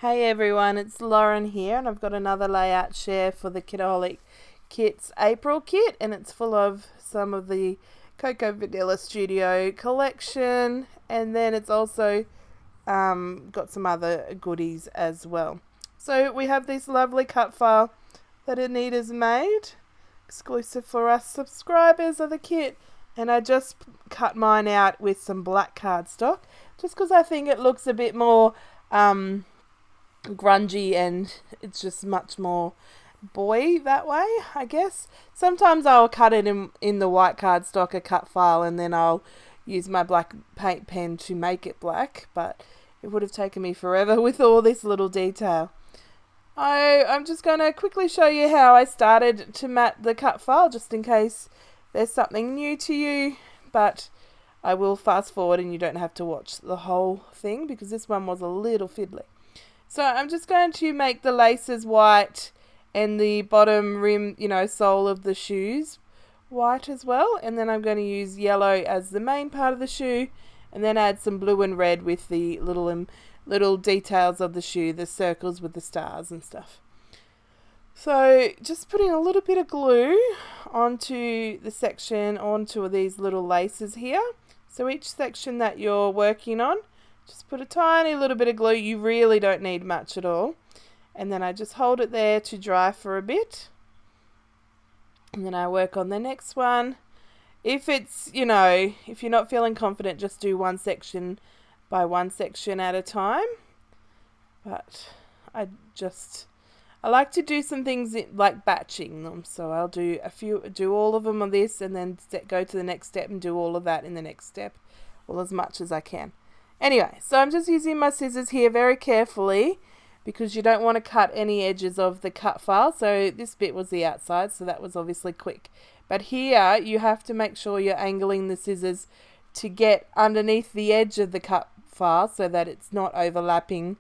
Hey everyone, it's Lauren here, and I've got another layout share for the Kitaholic Kits April kit, and it's full of some of the Cocoa Vanilla Studio collection, and then it's also got some other goodies as well. So we have this lovely cut file that Anita's made, exclusive for us subscribers of the kit, and I just cut mine out with some black cardstock, just because I think it looks a bit more grungy, and it's just much more boy that way, I guess. Sometimes I'll cut it in the white cardstock, a cut file, and then I'll use my black paint pen to make it black, but it would have taken me forever with all this little detail. I'm just going to quickly show you how I started to mat the cut file, just in case there's something new to you, but I will fast forward and you don't have to watch the whole thing because this one was a little fiddly. So I'm just going to make the laces white and the bottom rim, sole of the shoes white as well. And then I'm going to use yellow as the main part of the shoe, and then add some blue and red with the little details of the shoe, the circles with the stars and stuff. So just putting a little bit of glue onto these little laces here. So each section that you're working on, just put a tiny little bit of glue. You really don't need much at all. And then I just hold it there to dry for a bit. And then I work on the next one. If it's, if you're not feeling confident, just do one section by one section at a time. But I like to do some things like batching them. So I'll do all of them on this, and then go to the next step and do all of that in the next step, well, as much as I can. Anyway, so I'm just using my scissors here very carefully because you don't want to cut any edges of the cut file. So this bit was the outside, so that was obviously quick. But here you have to make sure you're angling the scissors to get underneath the edge of the cut file so that it's not overlapping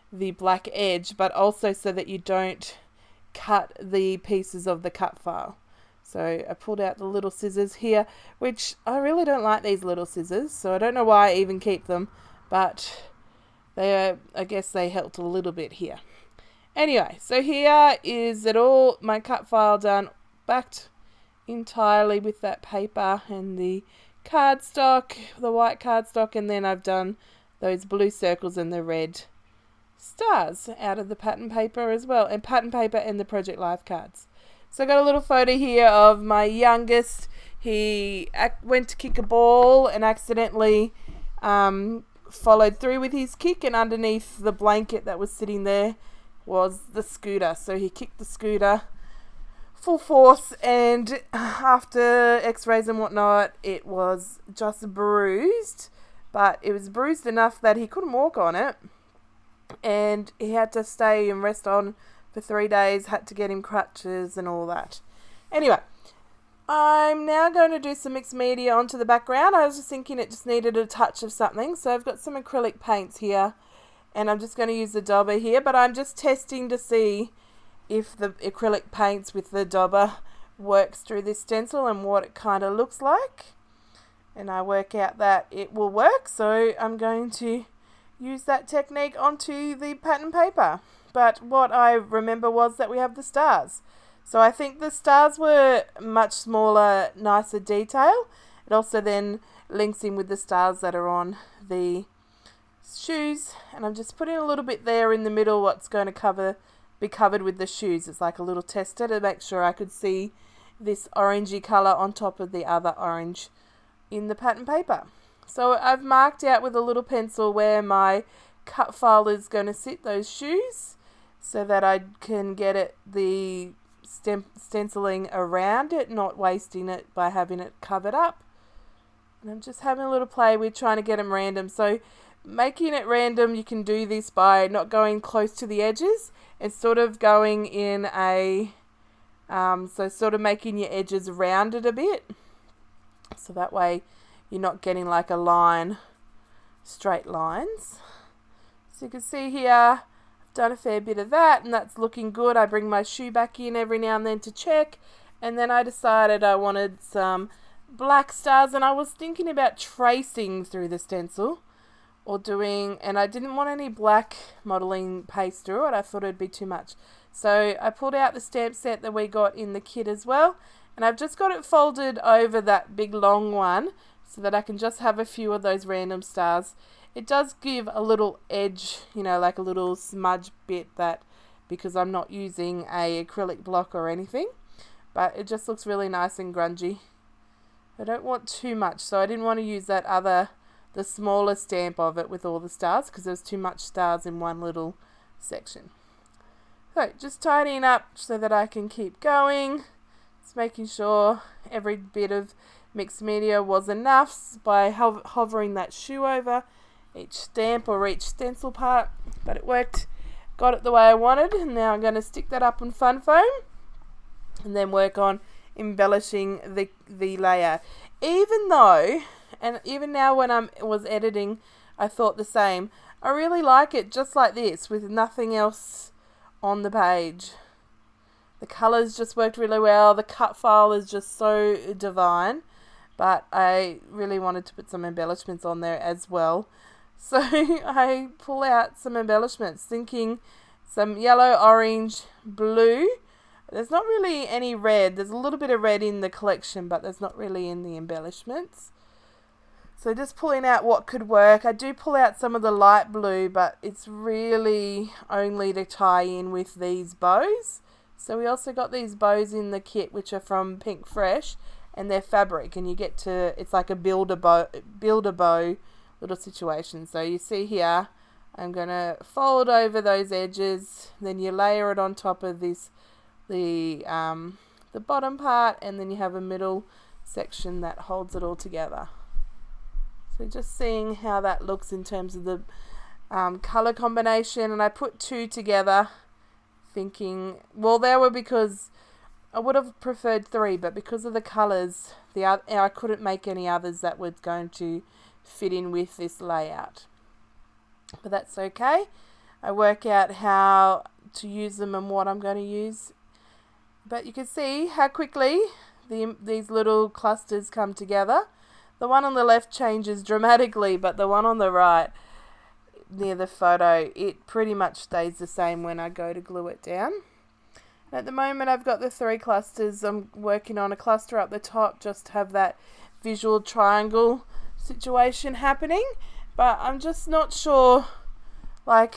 the black edge, but also so that you don't cut the pieces of the cut file. So I pulled out the little scissors here, which I really don't like these little scissors, so I don't know why I even keep them. But I guess they helped a little bit here. Anyway, so here is it all, my cut file done, backed entirely with that paper and the cardstock, the white cardstock, and then I've done those blue circles and the red stars out of the pattern paper as well, and pattern paper and the Project Life cards. So I got a little photo here of my youngest. He went to kick a ball and accidentally followed through with his kick, and underneath the blanket that was sitting there was the scooter. So he kicked the scooter full force, and after x-rays and whatnot, it was just bruised, but it was bruised enough that he couldn't walk on it, and he had to stay and rest on for 3 days, had to get him crutches and all that. Anyway, I'm now going to do some mixed media onto the background. I was just thinking it just needed a touch of something. So I've got some acrylic paints here, and I'm just going to use the dauber here, but I'm just testing to see if the acrylic paints with the dauber works through this stencil and what it kind of looks like. And I work out that it will work, so I'm going to use that technique onto the pattern paper. But what I remember was that we have the stars. So I think the stars were much smaller, nicer detail. It also then links in with the stars that are on the shoes. And I'm just putting a little bit there in the middle, what's going to be covered with the shoes. It's like a little tester to make sure I could see this orangey colour on top of the other orange in the pattern paper. So I've marked out with a little pencil where my cut file is going to sit, those shoes, so that I can get the stenciling around it, not wasting it by having it covered up. And I'm just having a little play with trying to get them random. So making it random, you can do this by not going close to the edges and sort of going in sort of making your edges rounded a bit. So that way you're not getting like a line, straight lines. So you can see here, done a fair bit of that, and that's looking good. I bring my shoe back in every now and then to check, and then I decided I wanted some black stars, and I was thinking about tracing through the stencil or doing, and I didn't want any black modelling paste through it. I thought it'd be too much. So I pulled out the stamp set that we got in the kit as well, and I've just got it folded over that big long one so that I can just have a few of those random stars. It does give a little edge, you know, like a little smudge bit, that because I'm not using a acrylic block or anything, but it just looks really nice and grungy. I don't want too much, so I didn't want to use the smaller stamp of it with all the stars, because there's too much stars in one little section. So just tidying up so that I can keep going. Just making sure every bit of mixed media was enough by hovering that shoe over each stamp or each stencil part, but it worked. Got it the way I wanted, and now I'm going to stick that up on fun foam and then work on embellishing the layout. Even though, and even now when I was editing, I thought the same. I really like it just like this, with nothing else on the page. The colours just worked really well. The cut file is just so divine, but I really wanted to put some embellishments on there as well. So I pull out some embellishments, thinking some yellow, orange, blue. There's not really any red. There's a little bit of red in the collection, but there's not really in the embellishments. So just pulling out what could work. I do pull out some of the light blue, but it's really only to tie in with these bows. So we also got these bows in the kit, which are from Pink Fresh, and they're fabric, and you get to, it's like a build a bow little situation. So you see here, I'm going to fold over those edges, then you layer it on top of this, the bottom part, and then you have a middle section that holds it all together. So just seeing how that looks in terms of the color combination, and I put two together thinking, well, they were, because I would have preferred three, but because of the colors, I couldn't make any others that were going to fit in with this layout. But that's okay. I work out how to use them and what I'm going to use. But you can see how quickly these little clusters come together. The one on the left changes dramatically, but the one on the right near the photo, it pretty much stays the same when I go to glue it down. At the moment I've got the three clusters. I'm working on a cluster up the top just to have that visual triangle situation happening, but I'm just not sure. Like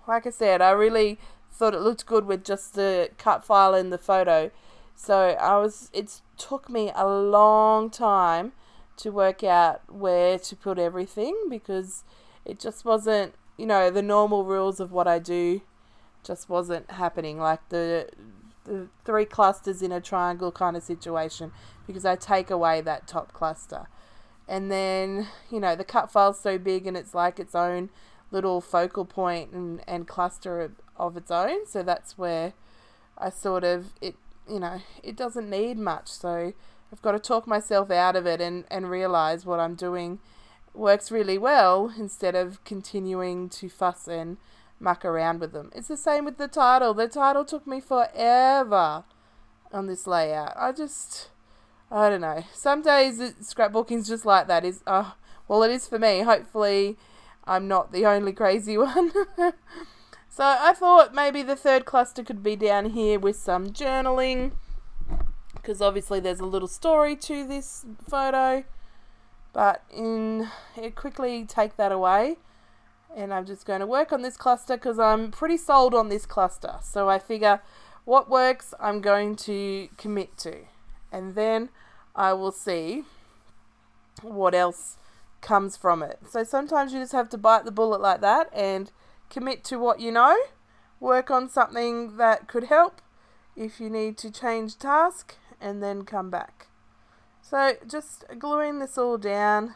I said, I really thought it looked good with just the cut file and the photo, so it took me a long time to work out where to put everything, because it just wasn't, you know, the normal rules of what I do just wasn't happening, like the three clusters in a triangle kind of situation, because I take away that top cluster. And then, you know, the cut file's so big and it's like its own little focal point and cluster of its own. So that's where I sort of, it doesn't need much. So I've got to talk myself out of it and realize what I'm doing works really well, instead of continuing to fuss and muck around with them. It's the same with the title. The title took me forever on this layout. I don't know. Some days scrapbooking's just like that. Well, it is for me. Hopefully I'm not the only crazy one. So I thought maybe the third cluster could be down here with some journaling, because obviously there's a little story to this photo. But it quickly take that away, and I'm just going to work on this cluster because I'm pretty sold on this cluster. So I figure what works I'm going to commit to, and then I will see what else comes from it. So sometimes you just have to bite the bullet like that and commit to what you know. Work on something that could help if you need to change task, and then come back. So just gluing this all down,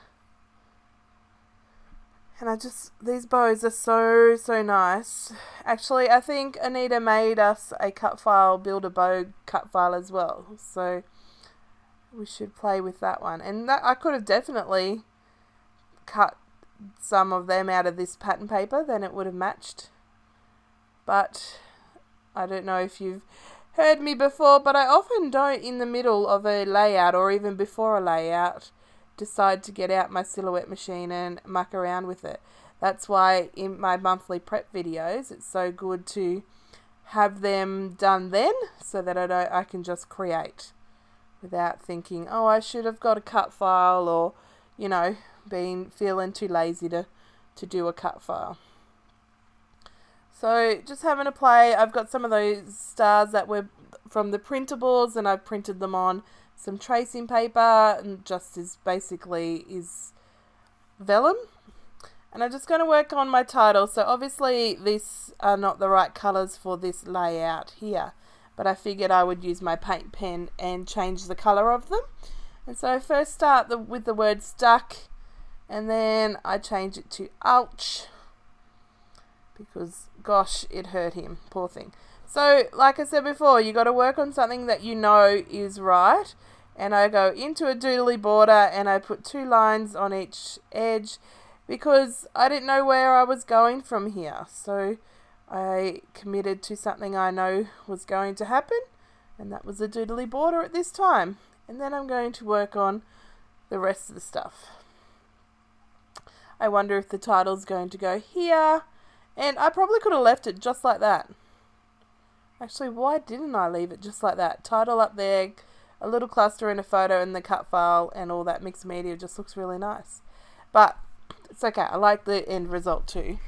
and these bows are so nice. Actually, I think Anita made us a cut file, build a bow cut file as well, so we should play with that one. And that I could have definitely cut some of them out of this pattern paper, then it would have matched. But I don't know if you've heard me before, but I often don't, in the middle of a layout or even before a layout, decide to get out my silhouette machine and muck around with it. That's why in my monthly prep videos, it's so good to have them done then, so that I can just create without thinking, oh, I should have got a cut file, or, you know, feeling too lazy to do a cut file. So just having a play. I've got some of those stars that were from the printables, and I've printed them on some tracing paper, and just basically is vellum. And I'm just going to work on my title. So obviously these are not the right colours for this layout here, but I figured I would use my paint pen and change the colour of them. And so I first start with the word stuck, and then I change it to ouch, because gosh, it hurt him, poor thing. So like I said before, you got to work on something that you know is right. And I go into a doodly border and I put 2 lines on each edge, because I didn't know where I was going from here. So I committed to something I know was going to happen, and that was a doodly border at this time. And then I'm going to work on the rest of the stuff. I wonder if the title's going to go here, and I probably could have left it just like that. Actually, why didn't I leave it just like that? Title up there, a little cluster and a photo and the cut file and all that mixed media just looks really nice. But it's okay, I like the end result too.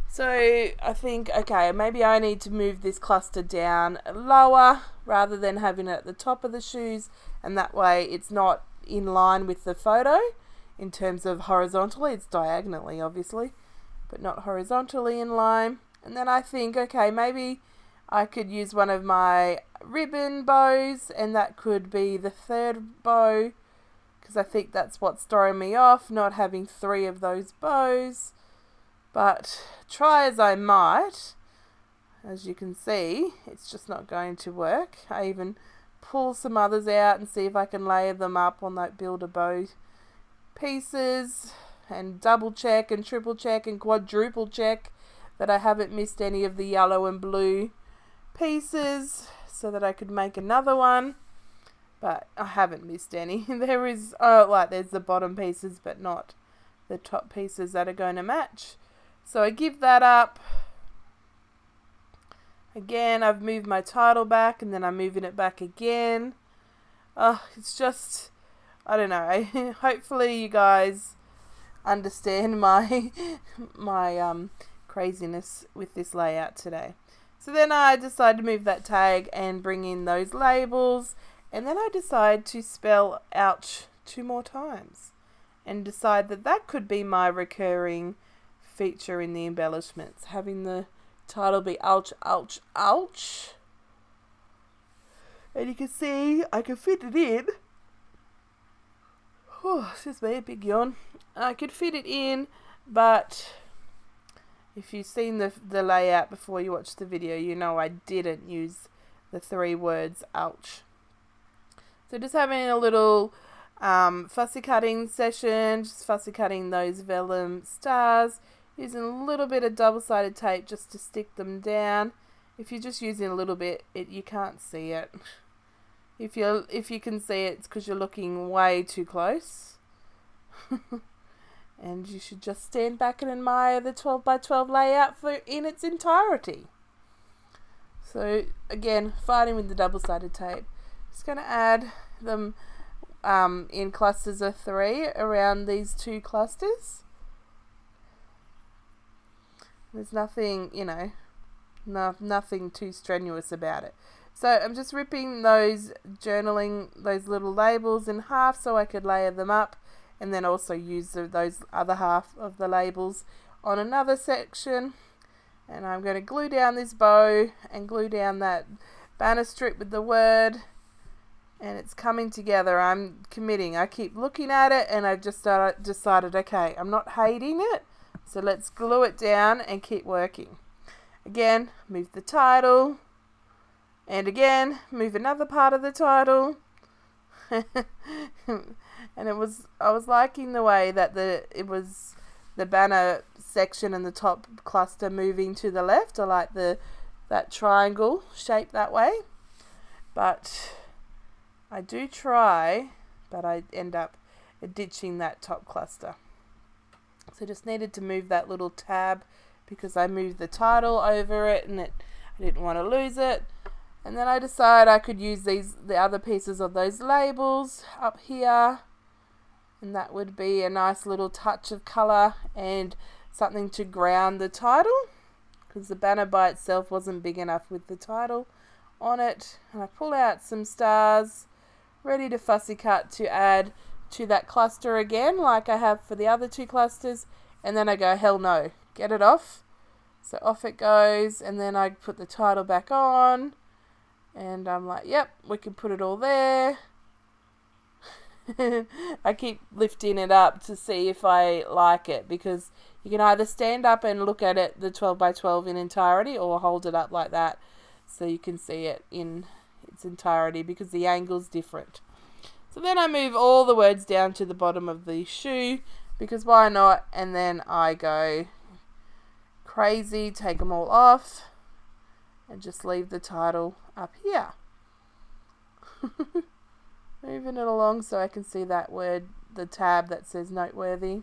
So I think, okay, maybe I need to move this cluster down lower rather than having it at the top of the shoes, and that way it's not in line with the photo in terms of horizontally. It's diagonally, obviously, but not horizontally in line. And then I think, okay, maybe I could use one of my ribbon bows, and that could be the 3rd bow, because I think that's what's throwing me off, not having 3 of those bows. But try as I might, as you can see, it's just not going to work. I even pull some others out and see if I can layer them up on that build a bow pieces, and double check and triple check and quadruple check that I haven't missed any of the yellow and blue pieces, so that I could make another one. But I haven't missed any. There is, there's the bottom pieces, but not the top pieces that are going to match. So I give that up. Again, I've moved my title back, and then I'm moving it back again. It's just, I don't know. Hopefully you guys understand my craziness with this layout today. So then I decide to move that tag and bring in those labels, and then I decide to spell ouch 2 more times, and decide that that could be my recurring feature in the embellishments, having the title be ouch, ouch, ouch. And you can see I can fit it in. Excuse me, a big yawn. I could fit it in, but if you've seen the layout before you watched the video, you know I didn't use the 3 words ouch. So just having a little fussy cutting session, just fussy cutting those vellum stars, using a little bit of double-sided tape just to stick them down. If you're just using a little bit, you can't see it. If you can see it, it's because you're looking way too close. And you should just stand back and admire the 12 by 12 layout in its entirety. So again, fighting with the double-sided tape. Just going to add them in clusters of 3 around these 2 clusters. There's nothing, nothing too strenuous about it. So I'm just ripping those little labels in half so I could layer them up, and then also use those other half of the labels on another section. And I'm going to glue down this bow and glue down that banner strip with the word, and it's coming together. I'm committing. I keep looking at it, and I've just decided, okay, I'm not hating it, so let's glue it down and keep working. Again, move the title, and again, move another part of the title. And I was liking the way that it was the banner section and the top cluster moving to the left. I like that triangle shape that way. But I do try, but I end up ditching that top cluster. So just needed to move that little tab because I moved the title over it and I didn't want to lose it. And then I decided I could use the other pieces of those labels up here, and that would be a nice little touch of colour and something to ground the title, because the banner by itself wasn't big enough with the title on it. And I pull out some stars, ready to fussy cut to add to that cluster again, like I have for the other two clusters. And then I go, hell no, get it off. So off it goes, and then I put the title back on, and I'm like, yep, we can put it all there. I keep lifting it up to see if I like it, because you can either stand up and look at it, the 12 by 12 in entirety, or hold it up like that so you can see it in its entirety, because the angle's different. So then I move all the words down to the bottom of the shoe, because why not? And then I go crazy, take them all off, and just leave the title up here. Moving it along so I can see that word, the tab that says noteworthy.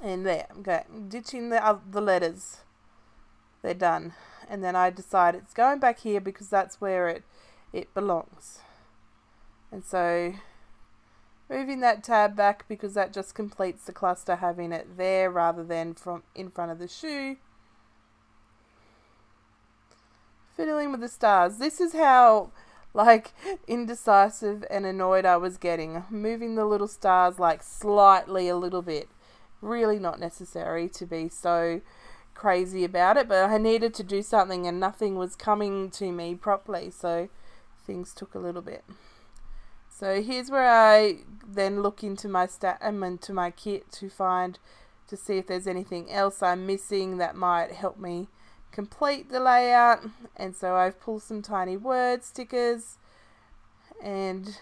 And there, I'm going, ditching the letters. They're done. And then I decide it's going back here because that's where it belongs. And so moving that tab back, because that just completes the cluster, having it there rather than from in front of the shoe. Fiddling with the stars. This is how indecisive and annoyed I was getting. Moving the little stars slightly a little bit. Really not necessary to be so crazy about it, but I needed to do something and nothing was coming to me properly, so things took a little bit. So here's where I then look into my into my kit to see if there's anything else I'm missing that might help me complete the layout. And so I've pulled some tiny word stickers, and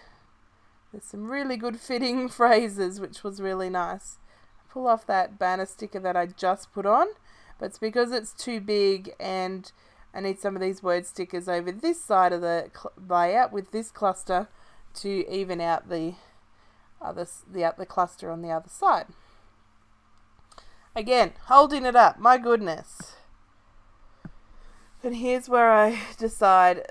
there's some really good fitting phrases, which was really nice. I pull off that banner sticker that I just put on, but it's because it's too big and I need some of these word stickers over this side of the layout with this cluster to even out the cluster on the other side. Again, holding it up, my goodness. And here's where I decide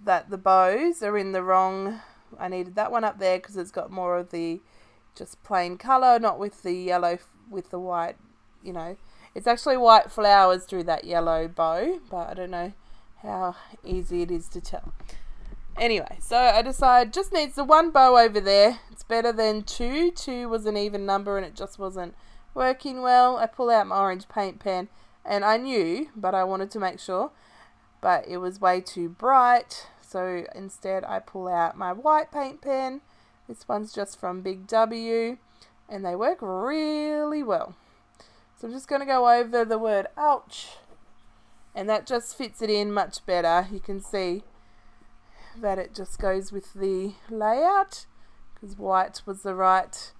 that the bows are in the wrong. I needed that one up there because it's got more of the just plain colour, not with the yellow, with the white, It's actually white flowers through that yellow bow, but I don't know how easy it is to tell. Anyway, so I decide just needs the one bow over there. It's better than two. 2 was an even number and it just wasn't working well. I pull out my orange paint pen, and I knew, but I wanted to make sure, but it was way too bright. So instead I pull out my white paint pen. This one's just from Big W, and they work really well. So I'm just going to go over the word ouch, and that just fits it in much better. You can see that it just goes with the layout because white was the right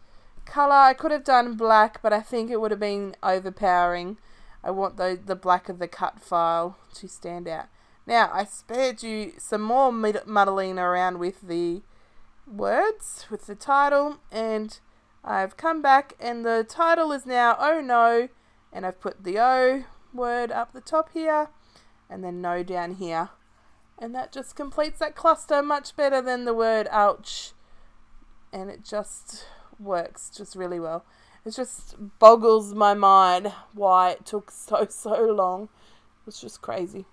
colour. I could have done black, but I think it would have been overpowering. I want the black of the cut file to stand out. Now, I spared you some more muddling around with the words, with the title, and I've come back and the title is now Oh No, and I've put the O word up the top here and then No down here. And that just completes that cluster much better than the word ouch. And it just works just really well. It just boggles my mind why it took so long. It's just crazy.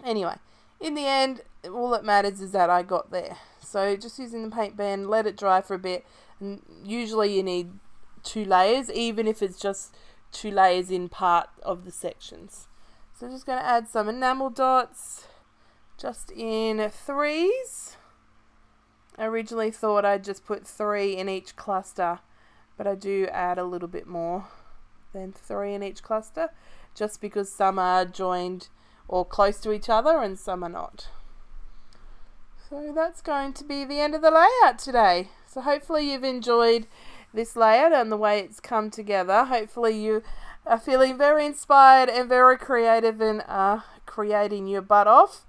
Anyway, in the end, all that matters is that I got there. So just using the paint pen, let it dry for a bit. And usually you need 2 layers, even if it's just 2 layers in part of the sections. So I'm just going to add some enamel dots. Just in 3s. I originally thought I'd just put 3 in each cluster, but I do add a little bit more than 3 in each cluster, just because some are joined or close to each other and some are not. So that's going to be the end of the layout today. So hopefully you've enjoyed this layout and the way it's come together. Hopefully you are feeling very inspired and very creative and creating your butt off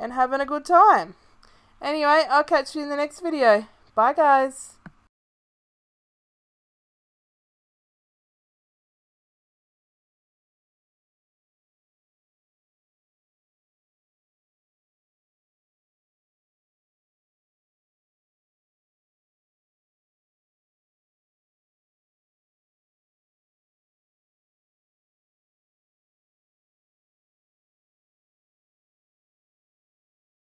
and having a good time. Anyway, I'll catch you in the next video. Bye guys.